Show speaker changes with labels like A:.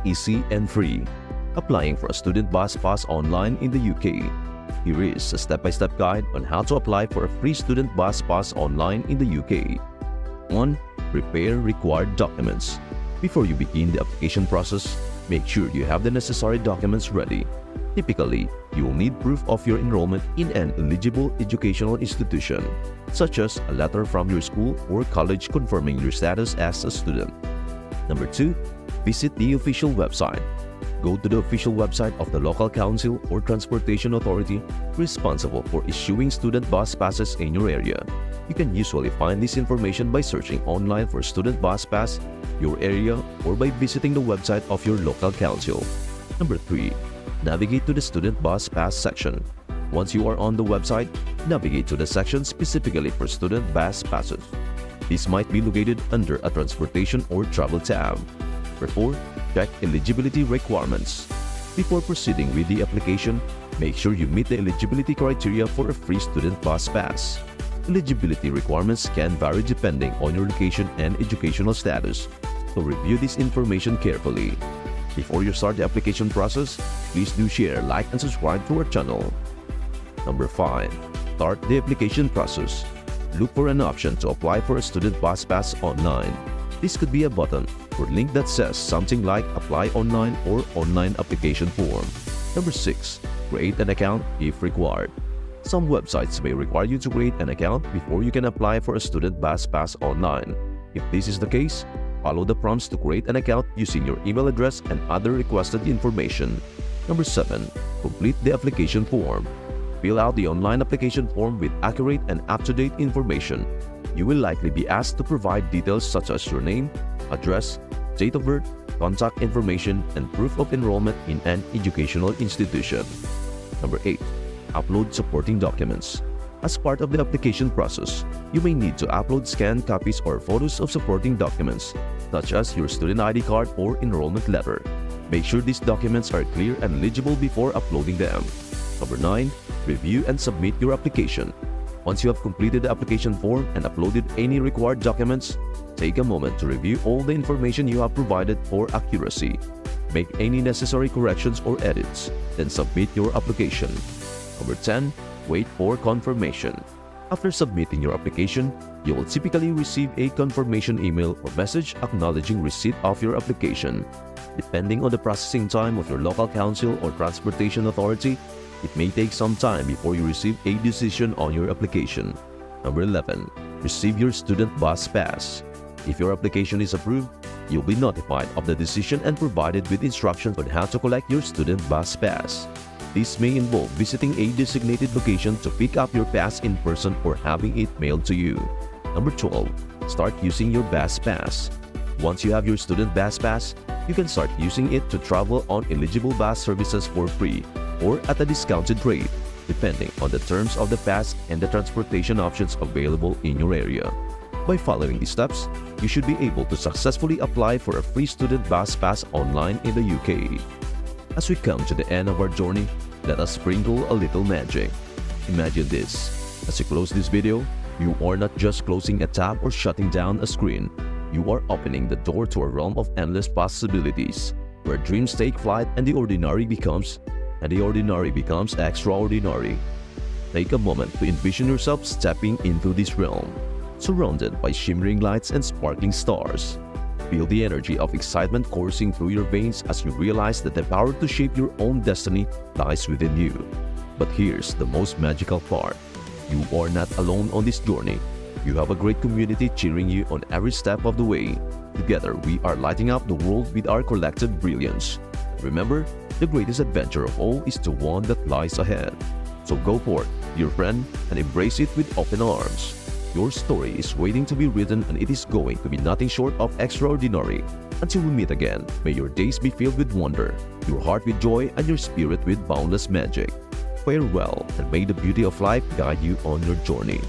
A: easy and free. Applying for a student bus pass online in the UK. Here is a step-by-step guide on how to apply for a free student bus pass online in the UK. 1. Prepare required documents. Before you begin the application process, make sure you have the necessary documents ready. Typically, you will need proof of your enrollment in an eligible educational institution, such as a letter from your school or college confirming your status as a student. Number 2. Visit the official website. Go to the official website of the local council or transportation authority responsible for issuing student bus passes in your area. You can usually find this information by searching online for student bus pass, your area, or by visiting the website of your local council. Number 3. Navigate to the student bus pass section. Once you are on the website, navigate to the section specifically for student bus passes. This might be located under a transportation or travel tab. Number 4. Check eligibility requirements. Before proceeding with the application, make sure you meet the eligibility criteria for a free student bus pass. Eligibility requirements can vary depending on your location and educational status, so review this information carefully. Before you start the application process, please do share, like, and subscribe to our channel. Number 5. Start the application process. Look for an option to apply for a student bus pass online. This could be a button or link that says something like Apply Online or Online Application Form. Number 6. Create an account if required. Some websites may require you to create an account before you can apply for a student bus pass online. If this is the case, follow the prompts to create an account using your email address and other requested information. Number 7. Complete the application form. Fill out the online application form with accurate and up-to-date information. You will likely be asked to provide details such as your name, address, date of birth, contact information, and proof of enrollment in an educational institution. Number 8. Upload supporting documents. As part of the application process, you may need to upload scanned copies or photos of supporting documents, such as your student ID card or enrollment letter. Make sure these documents are clear and legible before uploading them. Number 9. Review and submit your application. Once you have completed the application form and uploaded any required documents, take a moment to review all the information you have provided for accuracy. Make any necessary corrections or edits, then submit your application. Number 10. Wait for confirmation. After submitting your application, you will typically receive a confirmation email or message acknowledging receipt of your application. Depending on the processing time of your local council or transportation authority, it may take some time before you receive a decision on your application. Number 11. Receive your student bus pass. If your application is approved, you'll be notified of the decision and provided with instructions on how to collect your student bus pass. This may involve visiting a designated location to pick up your pass in person or having it mailed to you. Number 12. Start using your bus pass. Once you have your student bus pass, you can start using it to travel on eligible bus services for free or at a discounted rate, depending on the terms of the pass and the transportation options available in your area. By following these steps, you should be able to successfully apply for a free student bus pass online in the UK. As we come to the end of our journey, let us sprinkle a little magic. Imagine this. As you close this video, you are not just closing a tab or shutting down a screen. You are opening the door to a realm of endless possibilities, where dreams take flight and the ordinary becomes extraordinary. Take a moment to envision yourself stepping into this realm, surrounded by shimmering lights and sparkling stars. Feel the energy of excitement coursing through your veins as you realize that the power to shape your own destiny lies within you. But here's the most magical part. You are not alone on this journey. You have a great community cheering you on every step of the way. Together, we are lighting up the world with our collective brilliance. Remember, the greatest adventure of all is the one that lies ahead. So go forth, dear friend, and embrace it with open arms. Your story is waiting to be written, and it is going to be nothing short of extraordinary. Until we meet again, may your days be filled with wonder, your heart with joy, and your spirit with boundless magic. Farewell, and may the beauty of life guide you on your journey.